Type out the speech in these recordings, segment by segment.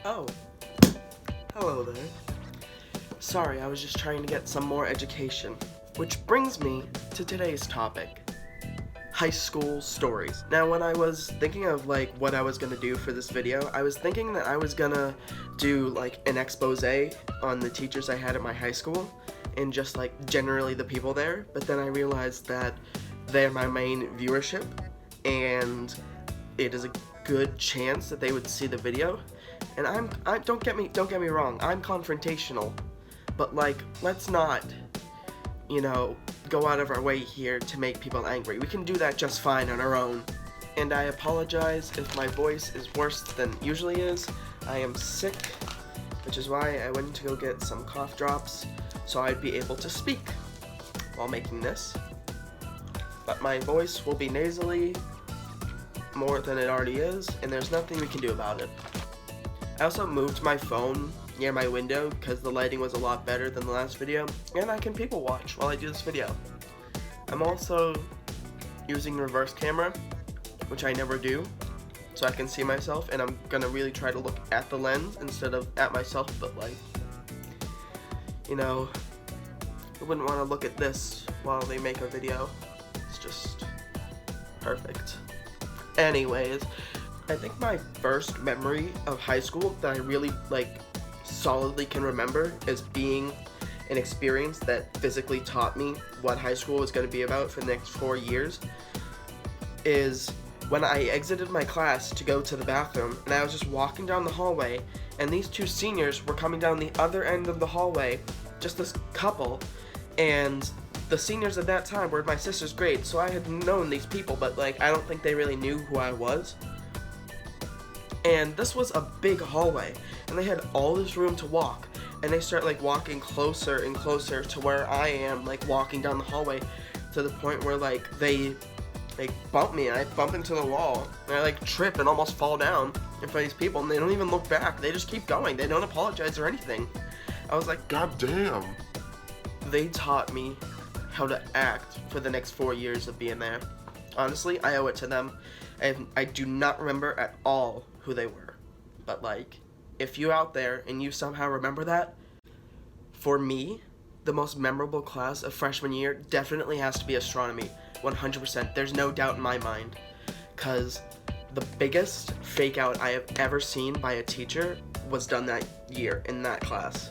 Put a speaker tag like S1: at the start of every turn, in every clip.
S1: Oh, hello there. Sorry, I was just trying to get some more education. Which brings me to today's topic. High school stories. Now, when I was thinking of what I was gonna do for this video, I was thinking that I was gonna do an expose on the teachers I had at my high school and just generally the people there, but then I realized that they're my main viewership and it is a good chance that they would see the video. And don't get me wrong, I'm confrontational, but let's not, go out of our way here to make people angry. We can do that just fine on our own. And I apologize if my voice is worse than it usually is. I am sick, which is why I went to go get some cough drops so I'd be able to speak while making this. But my voice will be nasally more than it already is, and there's nothing we can do about it. I also moved my phone near my window because the lighting was a lot better than the last video, and I can people watch while I do this video. I'm also using reverse camera, which I never do, so I can see myself, and I'm gonna really try to look at the lens instead of at myself, but I wouldn't want to look at this while they make a video. It's just perfect. Anyways, I think my first memory of high school that I really solidly can remember as being an experience that physically taught me what high school was going to be about for the next 4 years is when I exited my class to go to the bathroom, and I was just walking down the hallway, and these two seniors were coming down the other end of the hallway, just this couple, and the seniors at that time were in my sister's grade, so I had known these people, but I don't think they really knew who I was. And this was a big hallway, and they had all this room to walk, and they start walking closer and closer to where I am, walking down the hallway, to the point where they bump me, and I bump into the wall, and I trip and almost fall down in front of these people, and they don't even look back. They just keep going. They don't apologize or anything. I was like, God damn. They taught me how to act for the next 4 years of being there. Honestly, I owe it to them. And I do not remember at all who they were. But if you out there and you somehow remember that, for me, the most memorable class of freshman year definitely has to be astronomy. 100%. There's no doubt in my mind. Because the biggest fake out I have ever seen by a teacher was done that year in that class.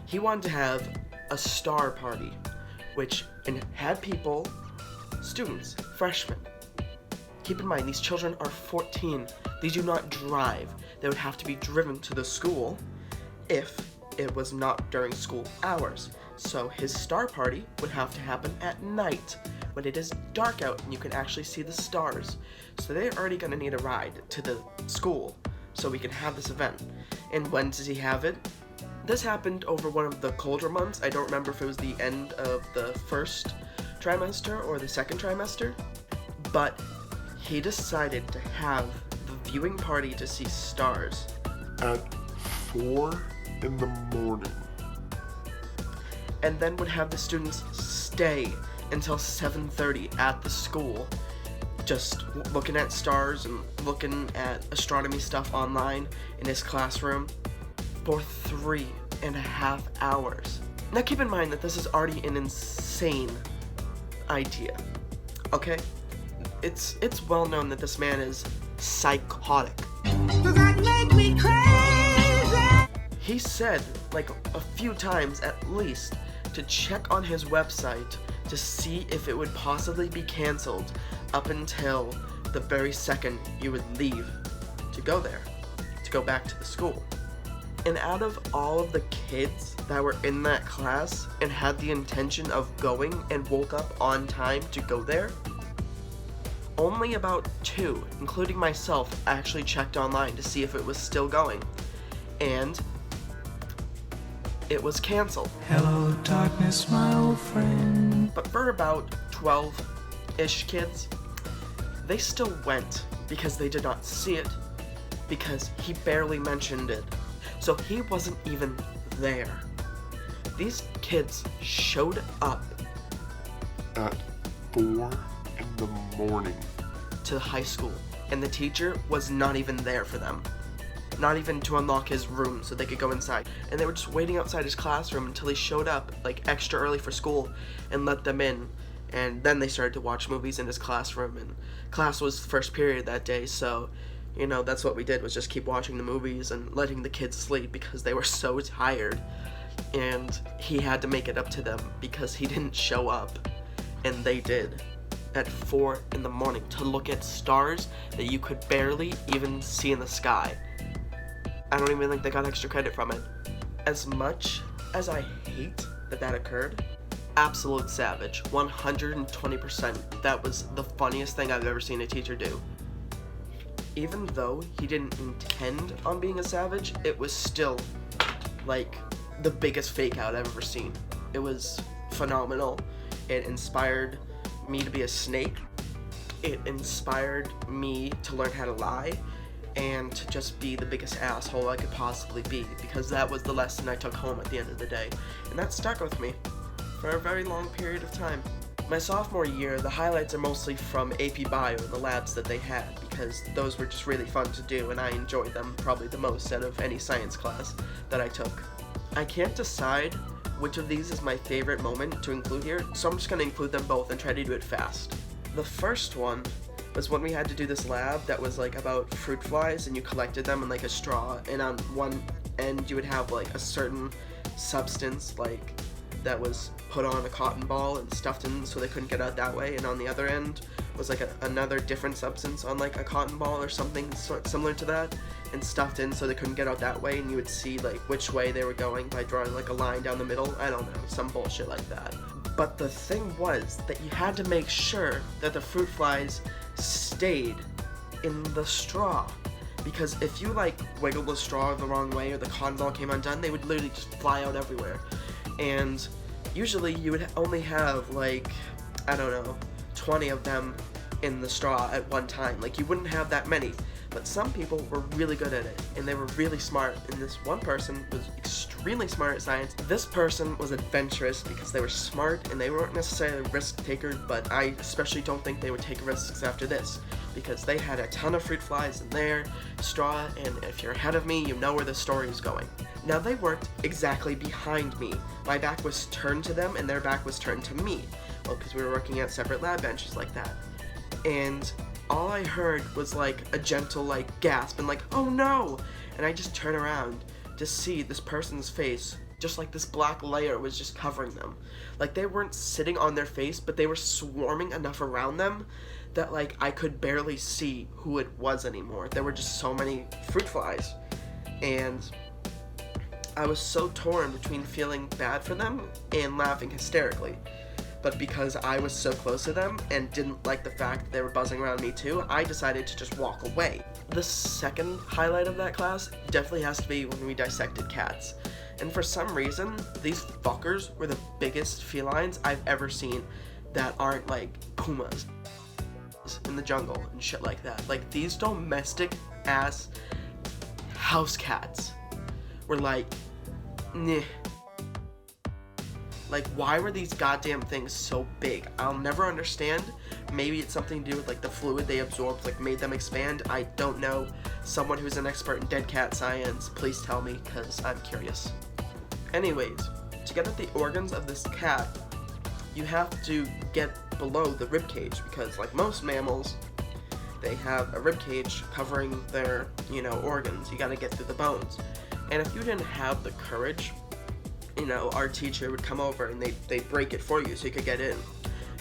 S1: He wanted to have a star party, which had people, students, freshmen. Keep in mind, these children are 14. These do not drive. They would have to be driven to the school if it was not during school hours. So his star party would have to happen at night when it is dark out and you can actually see the stars. So they're already going to need a ride to the school so we can have this event. And when does he have it? This happened over one of the colder months. I don't remember if it was the end of the first trimester or the second trimester, but he decided to have the viewing party to see stars
S2: at 4 in the morning.
S1: And then would have the students stay until 7:30 at the school, just looking at stars and looking at astronomy stuff online in his classroom for 3.5 hours. Now keep in mind that this is already an insane idea, okay? It's well known that this man is psychotic.
S3: Does that make me crazy?
S1: He said a few times at least to check on his website to see if it would possibly be canceled up until the very second you would leave to go there, to go back to the school. And out of all of the kids that were in that class and had the intention of going and woke up on time to go there, only about 2, including myself, actually checked online to see if it was still going. And it was canceled.
S3: Hello, darkness, my old friend.
S1: But for about 12-ish kids, they still went because they did not see it, because he barely mentioned it. So he wasn't even there. These kids showed up
S2: at 4 in the morning
S1: to the high school, and the teacher was not even there for them. not even to unlock his room so they could go inside. And they were just waiting outside his classroom until he showed up like extra early for school and let them in. And then they started to watch movies in his classroom, and class was first period that day, so you know, that's what we did, was just keep watching the movies and letting the kids sleep because they were so tired. And he had to make it up to them because he didn't show up, and they did, at 4 in the morning to look at stars that you could barely even see in the sky. I don't even think they got extra credit from it. As much as I hate that occurred, absolute savage, 120%. That was the funniest thing I've ever seen a teacher do. Even though he didn't intend on being a savage, it was still like the biggest fake out I've ever seen. It was phenomenal. It inspired me to be a snake. It inspired me to learn how to lie and to just be the biggest asshole I could possibly be, because that was the lesson I took home at the end of the day, and that stuck with me for a very long period of time. My sophomore year, the highlights are mostly from AP Bio and the labs that they had, because those were just really fun to do and I enjoyed them probably the most out of any science class that I took. I can't decide which of these is my favorite moment to include here, so I'm just going to include them both and try to do it fast. The first one was when we had to do this lab that was like about fruit flies, and you collected them in like a straw, and on one end you would have like a certain substance like that was put on a cotton ball and stuffed in so they couldn't get out that way, and on the other end was like another different substance on like a cotton ball or something similar to that, and stuffed in so they couldn't get out that way, and you would see like which way they were going by drawing like a line down the middle. I don't know, some bullshit like that. But the thing was that you had to make sure that the fruit flies stayed in the straw, because if you like wiggled the straw the wrong way or the cotton ball came undone, they would literally just fly out everywhere. And usually you would only have like, I don't know, 20 of them in the straw at one time. Like, you wouldn't have that many, but some people were really good at it and they were really smart, and this one person was extremely smart at science. This person was adventurous because they were smart and they weren't necessarily risk takers, but I especially don't think they would take risks after this, because they had a ton of fruit flies in their straw, and if you're ahead of me, you know where the story is going. Now, they worked exactly behind me. My back was turned to them and their back was turned to me. Well, because we were working at separate lab benches like that. And all I heard was like a gentle like gasp and like, oh no! And I just turn around to see this person's face, just like this black layer was just covering them. Like, they weren't sitting on their face, but they were swarming enough around them that like I could barely see who it was anymore. There were just so many fruit flies. And I was so torn between feeling bad for them and laughing hysterically. But because I was so close to them and didn't like the fact that they were buzzing around me too, I decided to just walk away. The second highlight of that class definitely has to be when we dissected cats. And for some reason, these fuckers were the biggest felines I've ever seen that aren't like pumas in the jungle and shit like that. Like, these domestic ass house cats were like, nah. Like, why were these goddamn things so big? I'll never understand. Maybe it's something to do with like the fluid they absorbed, like made them expand. I don't know. Someone who's an expert in dead cat science, please tell me, because I'm curious. Anyways, to get at the organs of this cat, you have to get below the rib cage, because like most mammals, they have a rib cage covering their, you know, organs. You gotta get through the bones. And if you didn't have the courage, you know, our teacher would come over and they'd break it for you so you could get in.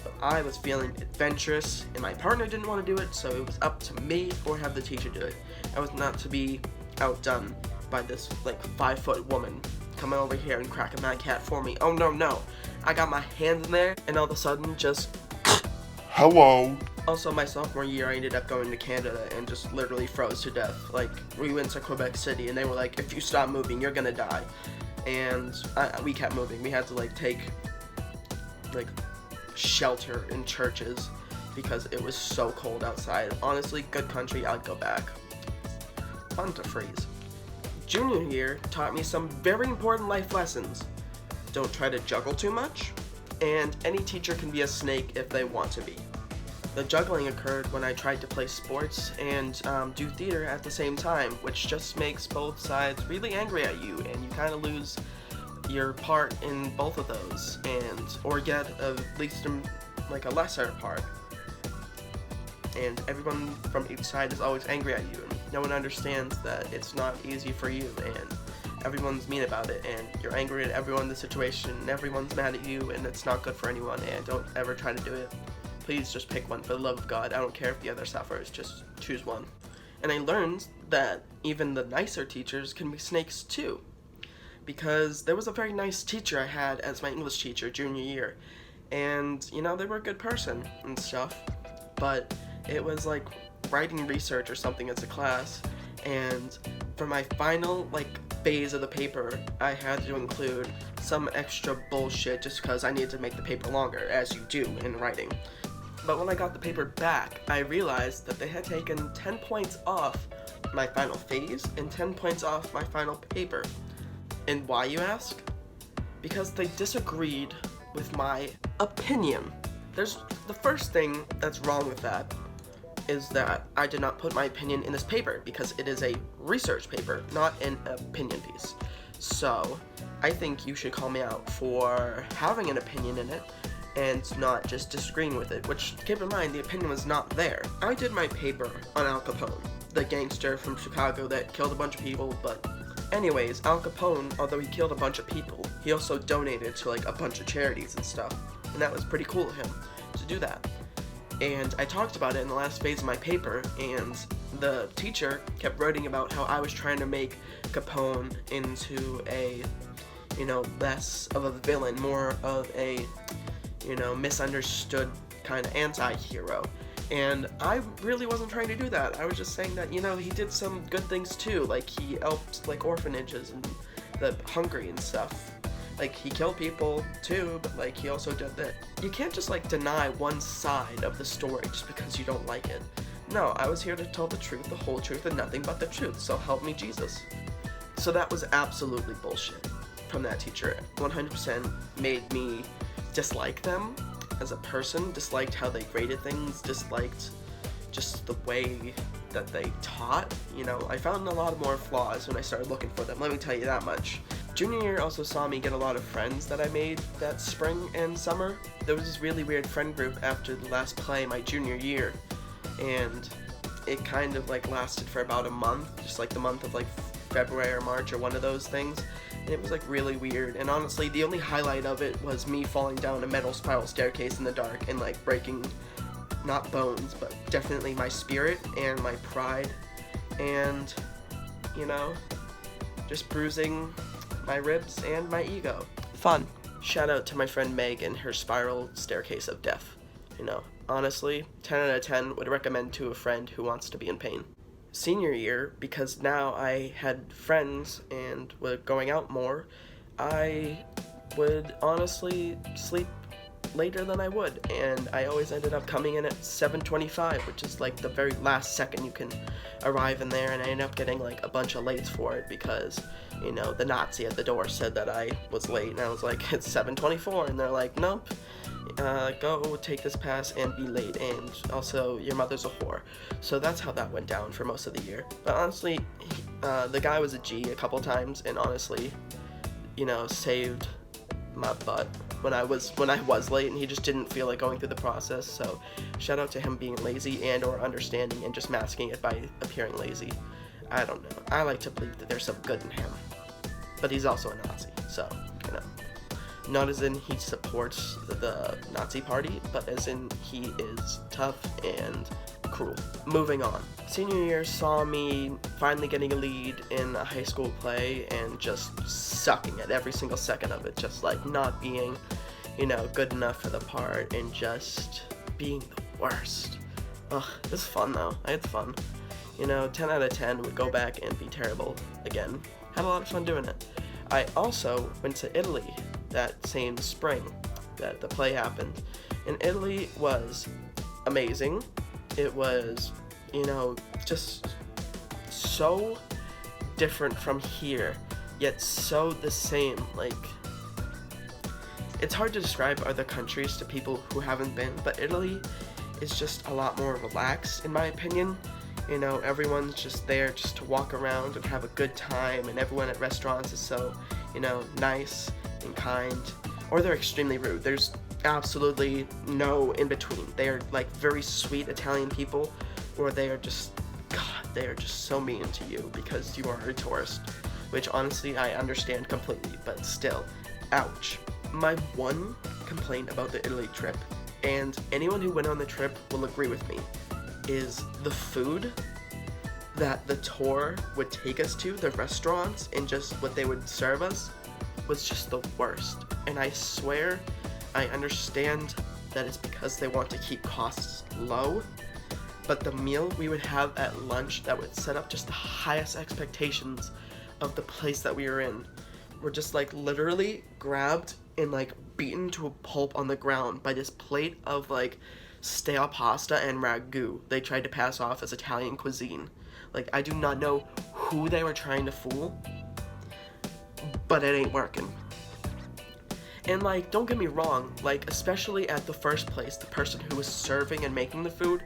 S1: But I was feeling adventurous and my partner didn't want to do it, so it was up to me or have the teacher do it. I was not to be outdone by this like 5-foot woman coming over here and cracking my cat for me. Oh no. I got my hands in there and all of a sudden just
S2: Hello.
S1: Also, my sophomore year, I ended up going to Canada and just literally froze to death. Like, we went to Quebec City and they were like, if you stop moving, you're gonna die. And we kept moving. We had to like take like shelter in churches because it was so cold outside. Honestly, good country, I'd go back. Fun to freeze. Junior year taught me some very important life lessons. Don't try to juggle too much, and any teacher can be a snake if they want to be. The juggling occurred when I tried to play sports and do theater at the same time, which just makes both sides really angry at you, and you kind of lose your part in both of those, or get at least a lesser part. And everyone from each side is always angry at you, and no one understands that it's not easy for you, and everyone's mean about it, and you're angry at everyone in the situation, and everyone's mad at you, and it's not good for anyone, and don't ever try to do it. Please just pick one for the love of God. I don't care if the other suffers, just choose one. And I learned that even the nicer teachers can be snakes too, because there was a very nice teacher I had as my English teacher junior year, and they were a good person and stuff, but it was like writing research or something as a class, and for my final phase of the paper, I had to include some extra bullshit just because I needed to make the paper longer, as you do in writing. But when I got the paper back, I realized that they had taken 10 points off my final phase and 10 points off my final paper. And why, you ask? Because they disagreed with my opinion. The first thing that's wrong with that is that I did not put my opinion in this paper because it is a research paper, not an opinion piece. So, I think you should call me out for having an opinion in it and not just disagreeing with it, which, keep in mind, the opinion was not there. I did my paper on Al Capone, the gangster from Chicago that killed a bunch of people, but anyways, Al Capone, although he killed a bunch of people, he also donated to a bunch of charities and stuff, and that was pretty cool of him to do that. And I talked about it in the last phase of my paper, and the teacher kept writing about how I was trying to make Capone into a, less of a villain, more of a, misunderstood kind of anti-hero. And I really wasn't trying to do that. I was just saying that, he did some good things too, he helped, orphanages and the hungry and stuff. He killed people too, but he also did that. You can't just deny one side of the story just because you don't like it. No, I was here to tell the truth, the whole truth, and nothing but the truth, so help me Jesus. So that was absolutely bullshit from that teacher. 100% made me dislike them as a person, disliked how they graded things, disliked just the way that they taught. I found a lot more flaws when I started looking for them, let me tell you that much. Junior year also saw me get a lot of friends that I made that spring and summer. There was this really weird friend group after the last play my junior year, and it kind of lasted for about a month, just the month of February or March or one of those things, and it was really weird. And honestly, the only highlight of it was me falling down a metal spiral staircase in the dark and breaking, not bones, but definitely my spirit and my pride, and just bruising my ribs and my ego. Fun. Shout out to my friend Meg and her spiral staircase of death. Honestly, 10 out of 10 would recommend to a friend who wants to be in pain. Senior year, because now I had friends and were going out more, I would honestly sleep later than I would, and I always ended up coming in at 7:25, which is the very last second you can arrive in there, and I ended up getting a bunch of lates for it because the Nazi at the door said that I was late, and I was like, it's 7:24, and they're like, nope, go take this pass and be late, and also your mother's a whore. So that's how that went down for most of the year. But honestly, the guy was a G a couple times, and honestly, saved my butt when I was late, and he just didn't feel like going through the process. So shout out to him being lazy and or understanding and just masking it by appearing lazy. I don't know. I like to believe that there's some good in him, but he's also a Nazi, so not as in he supports the Nazi party, but as in he is tough and cruel. Moving on. Senior year saw me finally getting a lead in a high school play and just sucking at every single second of it, just not being, good enough for the part and just being the worst. Ugh, it was fun though. I had fun. 10 out of 10 would go back and be terrible again. Had a lot of fun doing it. I also went to Italy that same spring that the play happened, and Italy was amazing. It was, just so different from here, yet so the same. It's hard to describe other countries to people who haven't been, but Italy is just a lot more relaxed, in my opinion. You know, everyone's just there just to walk around and have a good time, and everyone at restaurants is so, you know, nice and kind, or they're extremely rude. There's absolutely no in between. They are like very sweet Italian people, or they are just, God, they are just so mean to you because you are a tourist, which honestly I understand completely, but still, ouch. My one complaint about the Italy trip, and anyone who went on the trip will agree with me, is the food that the tour would take us to, the restaurants, and just what they would serve us was just the worst. And I swear, I understand that it's because they want to keep costs low, but the meal we would have at lunch that would set up just the highest expectations of the place that we were in were just like literally grabbed and like beaten to a pulp on the ground by this plate of like stale pasta and ragu they tried to pass off as Italian cuisine. Like, I do not know who they were trying to fool, but it ain't working. And like, don't get me wrong, like, especially at the first place, the person who was serving and making the food,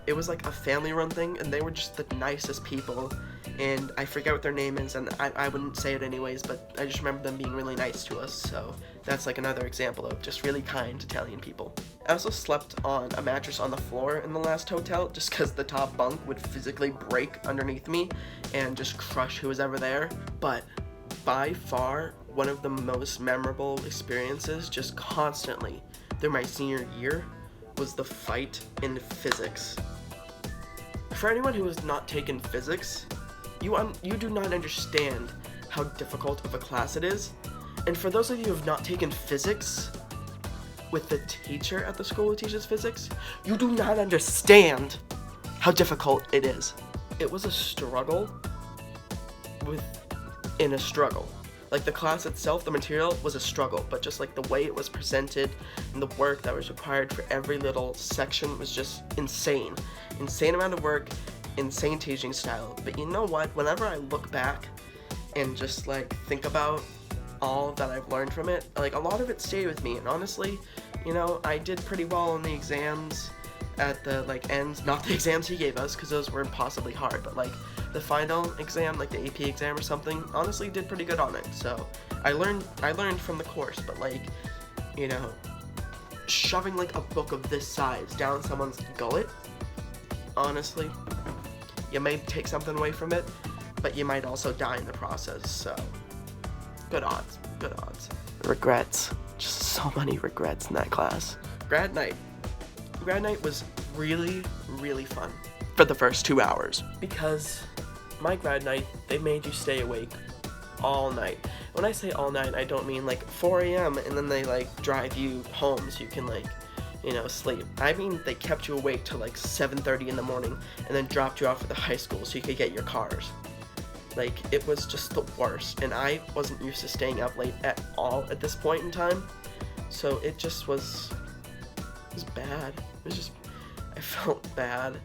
S1: it was like a family run thing, and they were just the nicest people, and I forget what their name is, and I wouldn't say it anyways, but I just remember them being really nice to us, so that's like another example of just really kind Italian people. I also slept on a mattress on the floor in the last hotel, just because the top bunk would physically break underneath me and just crush who was ever there, but by far, one of the most memorable experiences just constantly through my senior year was the fight in physics. For anyone who has not taken physics, you do not understand how difficult of a class it is. And for those of you who have not taken physics with the teacher at the school who teaches physics, you do not understand how difficult it is. It was a struggle within a struggle. Like, the class itself, the material was a struggle, but just like the way it was presented and the work that was required for every little section was just insane. Insane amount of work, insane teaching style. But you know what? Whenever I look back and just like think about all that I've learned from it, like, a lot of it stayed with me. And honestly, you know, I did pretty well on the exams at the like ends, not the exams he gave us, because those were impossibly hard, but like the final exam, like the AP exam or something, honestly did pretty good on it. So I learned from the course, but like, you know, shoving like a book of this size down someone's gullet, honestly, you may take something away from it, but you might also die in the process. So good odds. Regrets, just so many regrets in that class. Grad night was really, really fun for the first 2 hours, because my grad night, they made you stay awake all night. When I say all night, I don't mean like 4 a.m. and then they like drive you home so you can like, you know, sleep. I mean they kept you awake till like 7:30 in the morning and then dropped you off at the high school so you could get your cars. Like, it was just the worst, and I wasn't used to staying up late at all at this point in time, so it just was, it was bad. It was just, I felt bad.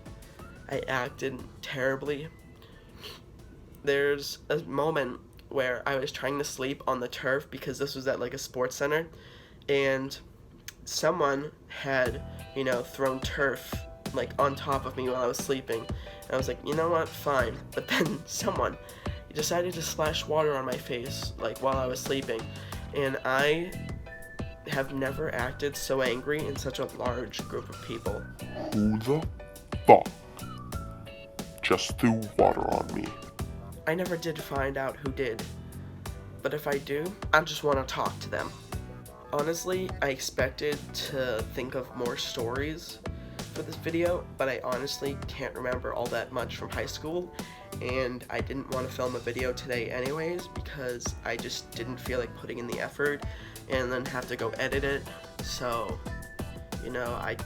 S1: I acted terribly. There's a moment where I was trying to sleep on the turf, because this was at like a sports center, and someone had, you know, thrown turf like on top of me while I was sleeping. And I was like, you know what, fine. But then someone decided to splash water on my face like while I was sleeping, and I have never acted so angry in such a large group of people.
S2: Who the fuck just threw water on me?
S1: I never did find out who did, but if I do, I just want to talk to them. Honestly, I expected to think of more stories for this video, but I honestly can't remember all that much from high school, and I didn't want to film a video today anyways, because I just didn't feel like putting in the effort and then have to go edit it. So, you know, I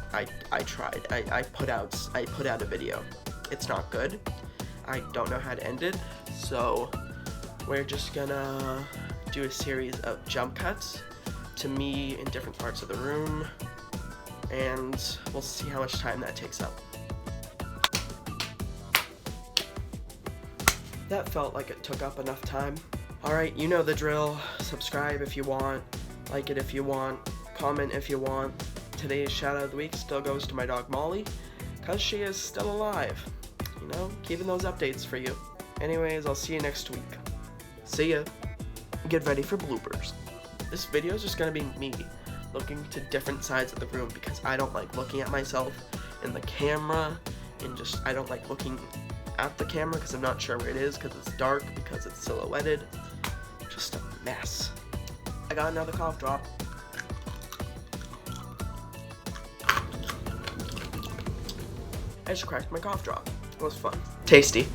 S1: tried. I put out a video. It's not good. I don't know how to end it, so we're just gonna do a series of jump cuts to me in different parts of the room, and we'll see how much time that takes up. That felt like it took up enough time. Alright, you know the drill. Subscribe if you want, like it if you want, comment if you want, today's shout out of the week still goes to my dog Molly, because she is still alive. You know, keeping those updates for you. Anyways, I'll see you next week. See ya. Get ready for bloopers. This video is just gonna be me looking to different sides of the room because I don't like looking at myself in the camera, and just I don't like looking at the camera because I'm not sure where it is because it's dark, because it's silhouetted. Just a mess. I got another cough drop. I just cracked my cough drop. It was fun. Tasty.